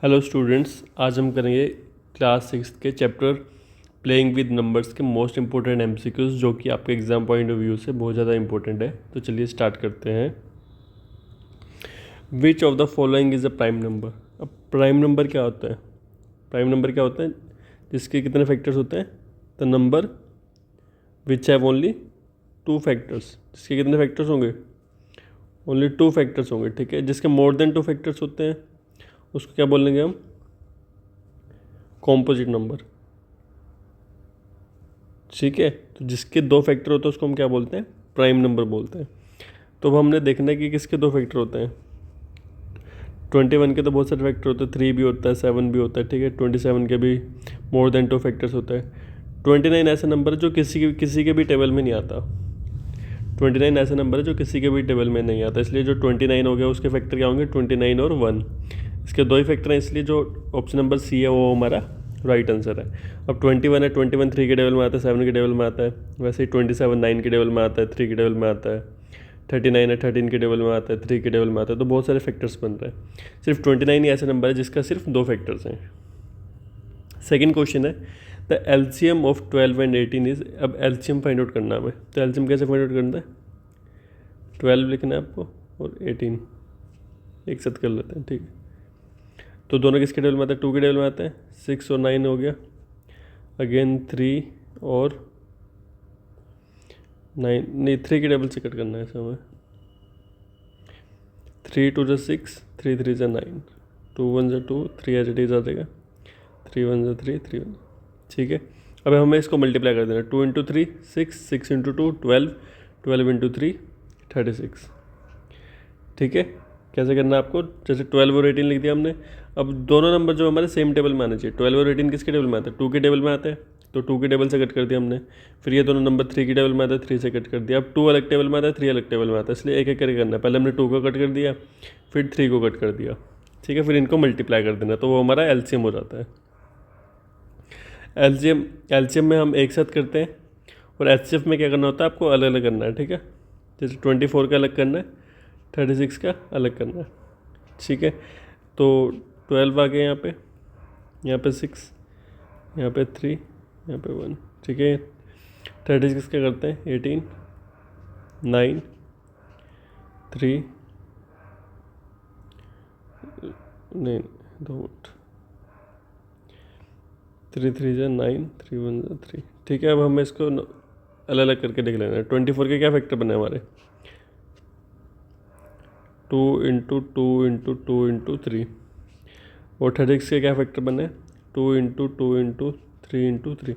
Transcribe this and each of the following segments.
Hello students, आज हम करेंगे क्लास 6 के चैप्टर प्लेइंग विद नंबर्स के मोस्ट इंपॉर्टेंट एमसीक्यूज जो कि आपके एग्जाम पॉइंट ऑफ व्यू से बहुत ज़्यादा इंपॉर्टेंट है। तो चलिए स्टार्ट करते हैं। विच of the following is a prime number. अब प्राइम नंबर क्या होता है? प्राइम नंबर क्या होता है? जिसके कितने फैक्टर्स होते हैं? The number which have only two factors. जिसके कितने फैक्टर्स होंगे? ओनली टू फैक्टर्स होंगे, ठीक है। जिसके मोर देन टू फैक्टर्स होते हैं उसको क्या बोलेंगे हम? कॉम्पोजिट नंबर, ठीक है। तो जिसके दो फैक्टर होते हैं उसको हम क्या बोलते हैं? प्राइम नंबर बोलते हैं। तो अब हमने देखना है कि किसके दो फैक्टर होते हैं। 21 के तो बहुत सारे फैक्टर होते हैं, 3 भी होता है, 7 भी होता है, ठीक है। 27 के भी मोर देन टू फैक्टर्स होता है। 29 ऐसा नंबर है जो किसी के भी टेबल में नहीं आता। 29 ऐसा नंबर है जो किसी के भी टेबल में नहीं आता, इसलिए जो 29 हो गया उसके फैक्टर क्या होंगे? 29 और 1। इसके दो ही फैक्टर हैं, इसलिए जो ऑप्शन नंबर सी है वो हमारा राइट आंसर है। अब 21 है, 21 3 के टेबल में आता है, 7 के टेबल में आता है। वैसे ही 27 9 के टेबल में आता है, 3 के टेबल में आता है। 39 है, 13 के टेबल में आता है, 3 के टेबल में आता है। तो बहुत सारे फैक्टर्स बन रहे हैं। सिर्फ 29 ही ऐसा नंबर है जिसका सिर्फ दो फैक्टर्स हैं। सेकेंड क्वेश्चन है the LCM of 12 and 18 is. अब एलसीएम फाइंड आउट करना है हमें। तो एलसीएम कैसे फाइंड आउट करना है? 12 लिखना है आपको और 18 एक साथ कर लेते हैं, ठीक है। तो दोनों किसके टेबल में आते हैं? 2 के टेबल में आते हैं। 6 और 9 हो गया। अगेन 3 और 9, नहीं 3 के टेबल से कट करना है हमें। 3 2 6, 3 3 9, 2 1 2, 3 एज इट इज आ जाएगा। 3 1 3, 3 1, ठीक है। अब हमें इसको मल्टीप्लाई कर देना। 2 इंटू 3 6, 6 इंटू 2 12, 12 इंटू 3 36, ठीक है। कैसे करना है आपको? जैसे 12 और 18 लिख दिया हमने। अब दोनों नंबर जो हमारे सेम टेबल में आने चाहिए। 12 और 18 किसके टेबल में आते हैं? 2 के टेबल में आते हैं, तो 2 के टेबल से कट कर दिया हमने। फिर ये दोनों नंबर 3 के टेबल में आते हैं, 3 से कट कर दिया। अब 2 अलग टेबल में आता है, 3 अलग टेबल में आता है, इसलिए एक एक करके करना है। पहले हमने 2 को कट कर दिया, फिर 3 को कट कर दिया, ठीक है। फिर इनको मल्टीप्लाई कर देना, तो वो हमारा एलसीएम हो जाता है। एलसीएम में हम एक साथ करते हैं, और एचसीएफ में क्या करना होता है? आपको अलग अलग करना है, ठीक है। जैसे 24 का अलग करना है, 36 का अलग करना है, ठीक है। तो 12 आ गए यहाँ पे 6, यहाँ पे 3, यहाँ पे 1, ठीक है। 36 का करते हैं 18 9 3, नहीं 2 3 3 जा 9, 3 1 जा 3, ठीक है। अब हमें इसको अलग अलग करके देख लेना है। 24 के क्या फैक्टर बने हमारे? 2 इंटू 2 इंटू 2 इंटू 3। और 36 के क्या फैक्टर बने? 2 इंटू 2 इंटू 3 इंटू 3।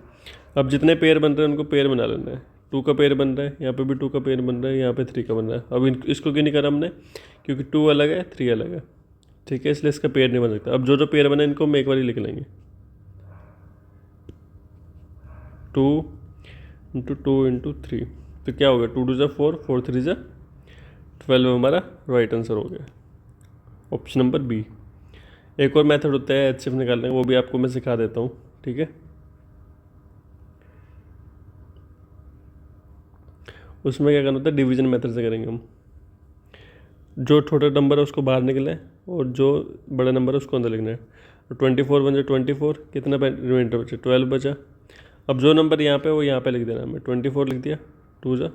अब जितने पेयर बन रहे हैं उनको पेयर बना लेना है। 2 का पेयर बन रहा है, यहाँ पे भी 2 का पेयर बन रहा है, यहाँ पे 3 का बन रहा है। अब इसको क्यों नहीं करा हमने? क्योंकि 2 अलग है, 3 अलग है, ठीक है, इसलिए इसका पेयर नहीं बन सकता। अब जो जो पेयर बने इनको हम एक बार ही लिख लेंगे। 2 इंटू 2 इंटू 3, तो क्या होगा? 2 2 जा 4, 4 3 जा 12 हमारा राइट आंसर हो गया, ऑप्शन नंबर बी। एक और मेथड होता है एचसीएफ निकालने का, वो भी आपको मैं सिखा देता हूँ, ठीक है। उसमें क्या करना होता है? डिवीजन मेथड से करेंगे हम। जो छोटा नंबर है उसको बाहर निकले और जो बड़ा नंबर है उसको अंदर लिखना है। तो 24 बन जाए 24, कितना रिमाइंडर बचा? 12 बचा। अब जो नंबर यहाँ पे वो यहाँ पे लिख देना हमें। 24 लिख दिया, 2 जा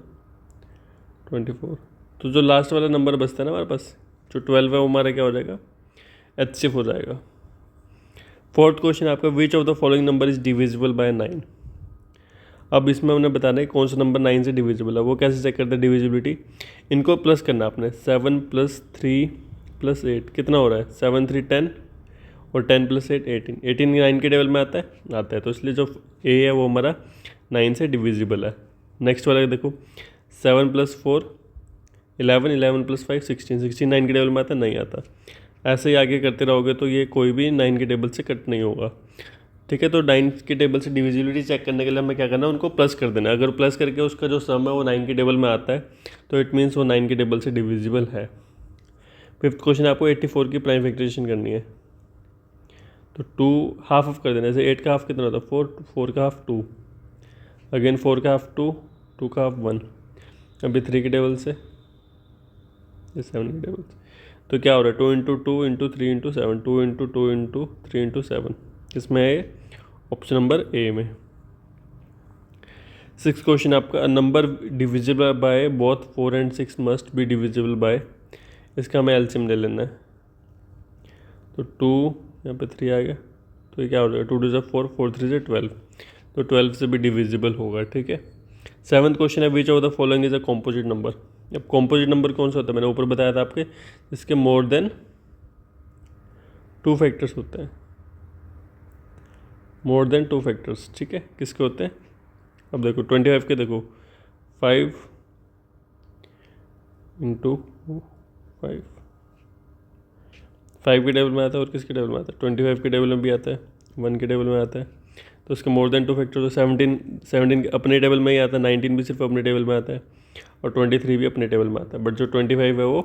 24। तो जो लास्ट वाला नंबर बचता है ना हमारे पास, जो 12 है, वो हमारा क्या हो जाएगा? एचसीएफ हो जाएगा। फोर्थ क्वेश्चन आपका, which of the following number is divisible by 9। अब इसमें हमने बताना है कौन सा नंबर 9 से डिविजिबल है। वो कैसे चेक करते हैं डिविजिबिलिटी? इनको प्लस करना आपने। 7 + 3 + 8 कितना हो रहा है? 7 3 10 और 10 + 8 18। 18 9 के टेबल में आता है, तो इसलिए जो ए है वो हमारा 9 से डिविजिबल है। नेक्स्ट वाला देखो, 7 + 4 11, 11 + 5 16, 16 9 के टेबल में आता है, नहीं आता। ऐसे ही आगे करते रहोगे तो ये कोई भी 9 के टेबल से कट नहीं होगा, ठीक है। तो 9 के टेबल से डिविजिबिलिटी चेक करने के लिए हमें क्या करना है? उनको प्लस कर देना है। अगर प्लस करके उसका जो सम है वो 9 के टेबल में आता है तो इट मीन्स वो 9 के टेबल से डिविजिबल है। फिफ्थ क्वेश्चन, आपको 84 की प्राइम फैक्टराइजेशन करनी है। तो 2 हाफ ऑफ कर देना। जैसे 8 का हाफ कितना होता है? 4, 4 का हाफ 2, अगेन 4 का हाफ 2, 2 का हाफ 1। अभी 3 के टेबल से, 7 के टेबल से तो क्या हो रहा है 2 × 2 × 3 × 7, 2 × 2 × 3 × 7 किसमें है? ऑप्शन नंबर ए में। 6 क्वेश्चन आपका, number divisible by both 4 and 6 must be divisible by, इसका हमें एलसीएम ले लेना है। तो 2 यहाँ पे 3 आ गया, तो ये क्या हो जाएगा 2 2 4, 4 3 12, तो 12 से भी डिविजिबल होगा। ठीक है। 7th क्वेश्चन है, विच of the following is a composite number. अब कॉम्पोजिट नंबर कौन सा होता है? मैंने ऊपर बताया था आपके, इसके मोर देन 2 फैक्टर्स होते हैं, मोर देन 2 फैक्टर्स। ठीक है, किसके होते हैं? अब देखो 25 के, देखो 5 × 5, 5 के टेबल में आता है और किसके टेबल में आता है? 25 के टेबल में भी आता है, 1 के टेबल में आता है। तो उसके मोर देन 2 फैक्टर, तो 17 अपने टेबल में ही आता है, 19 भी सिर्फ अपने टेबल में आता है और 23 भी अपने टेबल में आता है। बट जो 25 है वो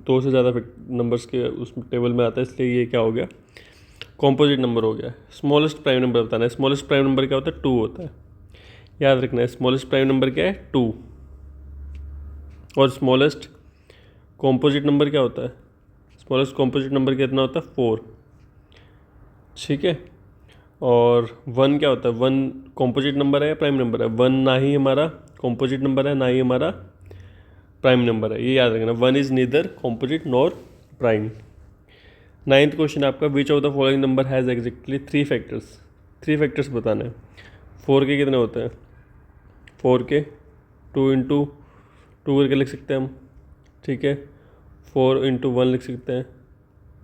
2 से ज़्यादा नंबर्स के उस टेबल में आता है, इसलिए ये क्या हो गया? कॉम्पोजिट नंबर हो गया। स्मॉलेस्ट प्राइम नंबर बताना है। स्मॉलेस्ट प्राइम नंबर क्या होता है? 2 होता है, याद रखना है। स्मॉलेस्ट प्राइम नंबर क्या है? 2। और स्मॉलेस्ट कॉम्पोजिट नंबर क्या होता है? स्मॉलेस्ट कॉम्पोजिट नंबर कितना होता है? 4। ठीक है। और 1 क्या होता है? 1 कॉम्पोजिट नंबर है या प्राइम नंबर है? 1 ना ही हमारा कॉम्पोजिट नंबर है, ना ही हमारा प्राइम नंबर है, ये याद रखना। 1 is neither composite nor prime. 9th question आपका, which of the following number has exactly 3 factors. 3 factors बताने हैं। 4 के कितने होते हैं? 4 के 2 × 2 करके लिख सकते हैं हम। ठीक है। 4 × 1 लिख सकते हैं,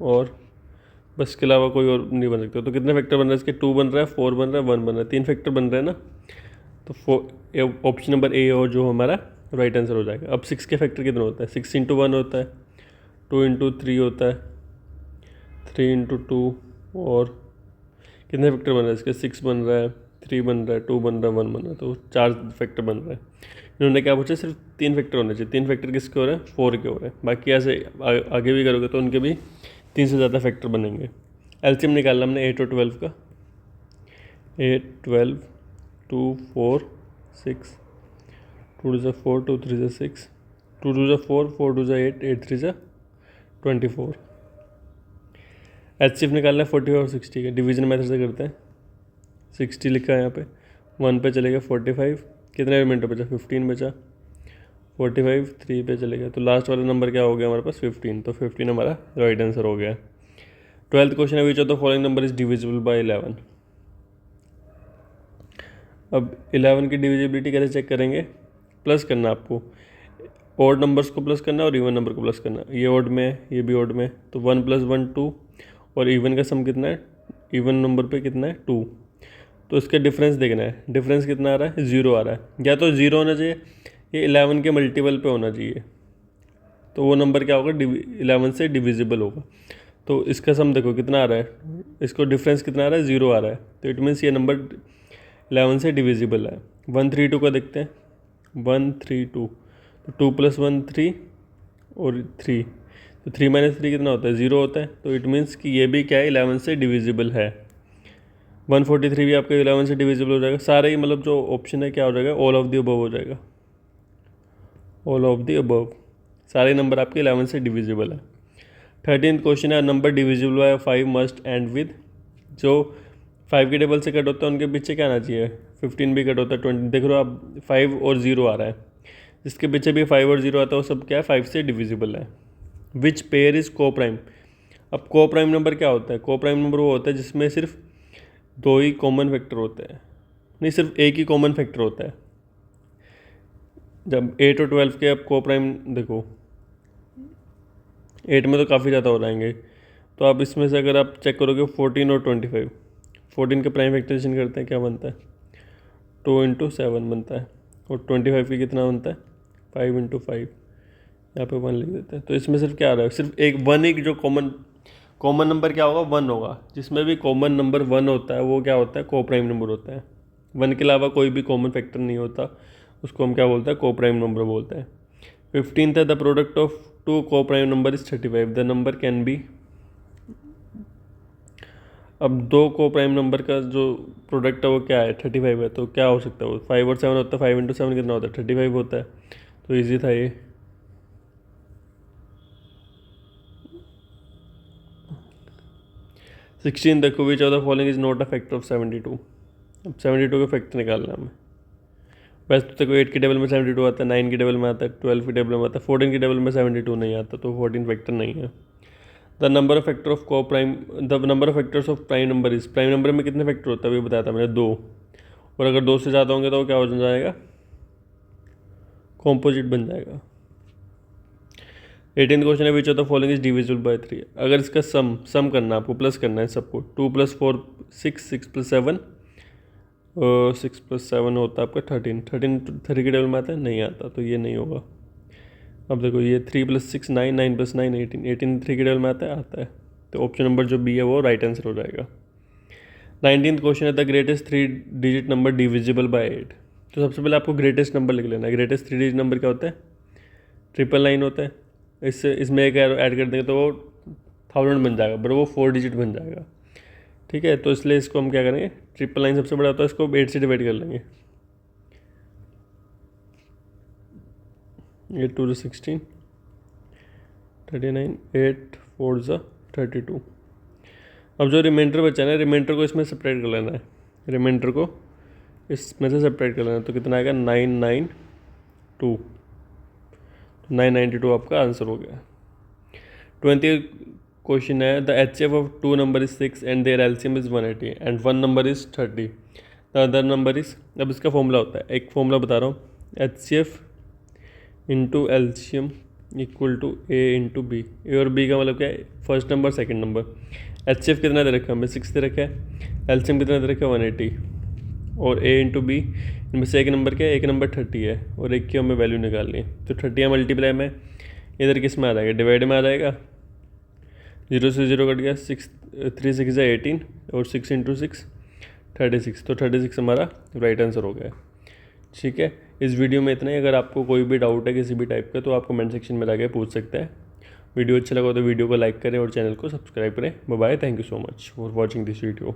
और बस इसके अलावा कोई और नहीं बन सकता। तो कितने फैक्टर बन रहे हैं इसके? 2 बन रहा है, 4 बन रहा है, 1 बन रहा है, 3 फैक्टर बन रहे हैं ना। तो ऑप्शन नंबर ए और जो हमारा राइट आंसर हो जाएगा। अब 6 के फैक्टर कितने होता है? 6 × 1 होता है, 2 × 3 होता है, 3 × 2, और कितने फैक्टर बन रहा है इसके? 6 बन रहा है, 3 बन रहा है, 2 बन रहा है, 1 बन रहा है, तो 4 फैक्टर बन रहा है। इन्होंने क्या पूछा? सिर्फ 3 फैक्टर होने चाहिए। 3 फैक्टर किसके हो रहे हैं? 4 के हो रहे हैं। बाकी ऐसे आगे भी करोगे तो उनके भी 3 से ज़्यादा फैक्टर बनेंगे। एलसीएम निकालना हमने 8 और 12 का। 8 12, 2 4 6, 2 2 4, 2 3 6, 2 2 4, 4 2 8, 8 3 24। एचसीएफ निकालना है 40 और 60 का। डिवीजन मेथड से करते हैं। 60 लिखा है यहाँ पे, 1 पे चलेगा 45, कितने एलिमेंट बचा? 15 बचा। 45 3 पे चलेगा, तो लास्ट वाला नंबर क्या हो गया हमारे पास? 15। तो 15 हमारा राइट आंसर हो गया। 12th क्वेश्चन है, विच of the following number is divisible by 11। अब 11 की डिविजिबिलिटी कैसे चेक करेंगे? प्लस करना आपको, ऑड नंबर्स को प्लस करना और इवन नंबर को प्लस करना। ये ऑड में है, ये भी ऑड में है, तो 1 + 1 2, और इवन का सम कितना है? इवन नंबर पे कितना है? 2। तो इसका डिफरेंस देखना है। डिफरेंस कितना आ रहा है? 0 आ रहा है। या तो 0 होना चाहिए, ये 11 के मल्टीपल पे होना चाहिए, तो वो नंबर क्या होगा? 11 से डिविजिबल होगा। तो इसका सम देखो कितना आ रहा है, इसको डिफरेंस कितना आ रहा है? 0 आ रहा है, तो इट मीन्स ये नंबर 11 से डिविजिबल है। 132 का देखते हैं। 132, तो 2 + 1 3 और 3, तो 3 - 3 कितना होता है? 0 होता है। तो इट मीन्स कि ये भी क्या है? 11 से डिविजिबल है। 143 भी आपका 11 से डिविजिबल हो जाएगा। सारे ही मतलब जो ऑप्शन है क्या हो जाएगा? ऑल ऑफ द अबव हो जाएगा। ऑल ऑफ द अबव, सारे नंबर आपके 11 से डिविजिबल है। 13th क्वेश्चन है, number divisible by 5 must and with. जो 5 के टेबल से कट होता है उनके पीछे क्या आना चाहिए? 15 भी कट होता है, 20। देख रहे हो आप 5 और 0 आ रहा है, जिसके पीछे भी 5 और 0 आता है वो सब क्या है? 5 से डिविजिबल है। विच पेयर इज को प्राइम। अब को प्राइम नंबर क्या होता है? को प्राइम नंबर वो होता है जिसमें सिर्फ 2 ही कॉमन फैक्टर होते हैं, नहीं सिर्फ एक ही कॉमन फैक्टर होता है। जब 8 और 12 के अब को प्राइम देखो, 8 में तो काफ़ी ज़्यादा हो जाएंगे, तो आप इसमें से अगर आप चेक करोगे 14 और 25, 14 का प्राइम फैक्टराइजेशन करते हैं, क्या बनता है? 2 × 7 बनता है, और 25 की कितना बनता है? 5 × 5, यहाँ पे 1 लिख देते हैं। तो इसमें सिर्फ क्या आ रहा है? सिर्फ एक 1 ही जो कॉमन नंबर क्या होगा? 1 होगा। जिसमें भी कॉमन नंबर 1 होता है वो क्या होता है? को प्राइम नंबर होता है। 1 के अलावा कोई भी कॉमन फैक्टर नहीं होता, उसको हम क्या बोलते हैं? को प्राइम नंबर बोलते हैं। 15th है, द प्रोडक्ट ऑफ 2 को prime number is 35, the number can be. अब 2 को प्राइम नंबर का जो प्रोडक्ट है वो क्या है? 35 है, तो क्या हो सकता है वो? 5 और 7 होता है, 5 × 7 कितना होता है? 35 होता है। तो ईजी था ये। 16 देखो, विच of the following is not a factor of 72। अब 72 का फैक्टर निकालना है हमें। वैसे तो देखो 8 की टेबल में 72 आता है, 9 की टेबल में आता है, 12 की टेबल में आता है, 14 की टेबल में 72 नहीं आता, तो 14 फैक्टर नहीं है। The number of factor of coprime, the number of factors of prime number is, prime number में कितने फैक्टर होता है अभी बताया था मैंने, 2। और अगर 2 से ज़्यादा होंगे तो वो क्या हो जाएगा, कॉम्पोजिट बन जाएगा। 18th क्वेश्चन है, विच of the following is divisible by 3। अगर इसका सम करना है आपको, प्लस करना है सबको, 2 + 4 6, 6 + 7 6 + 7 होता है आपका 13। 13 3 की टेबल में आता है, नहीं आता, तो ये नहीं होगा। अब देखो ये 3 + 6 9, 9 + 9 18, 18 3 की टेबल में आता है, आता है। तो ऑप्शन नंबर जो बी है वो राइट आंसर हो जाएगा। 19th क्वेश्चन है, the greatest 3 digit number divisible by 8। तो सबसे पहले आपको ग्रेटेस्ट नंबर लिख लेना है। ग्रेटेस्ट 3 डिजिट नंबर क्या होता है, 999 होता है। इसमें एक एरो ऐड कर देंगे तो वो 1000 बन जाएगा, बट वो 4 डिजिट बन जाएगा। ठीक है, तो इसलिए इसको हम क्या करेंगे, 999 सबसे बड़ा होता है, इसको 8 से डिवाइड कर लेंगे। 8 × 2 = 16, 39, 8 × 4 = 32। अब जो रिमाइंडर बचा है ना, रिमाइंडर को इसमें सेपरेट कर लेना है। रिमाइंडर को इसमें से सेपरेट कर लेना है, तो कितना आएगा, 992। 992 आपका आंसर हो गया। 20th क्वेश्चन है, the HCF of 2 number is 6 and their LCM is 180 and 1 number is 30, the other number is. अब इसका फॉर्मूला होता है, एक फॉर्मूला बता रहा हूँ, HCF into LCM equal to A into B. A और बी का मतलब क्या है, first number second number. HCF कितना दे रखा है हमें, 6 दे रखा है। LCM कितना दे रखा है, 180। और A इंटू बी, इनमें से एक नंबर क्या है, एक नंबर 30 है और एक की हमें वैल्यू निकालनी है। तो 30 मल्टीप्लाई में इधर किस में आ जाएगा, डिवाइड में आ जाएगा। 0 से 0 कट गया, 6 3 6 = 18 और 6 × 6 36। तो 36 हमारा राइट आंसर हो गया। ठीक है, इस वीडियो में इतना ही। अगर आपको कोई भी डाउट है किसी भी टाइप का तो आप कमेंट सेक्शन में जाके पूछ सकते हैं। वीडियो अच्छा लगा तो वीडियो को लाइक करें और चैनल को सब्सक्राइब करें। Bye bye, thank you so much for watching this video.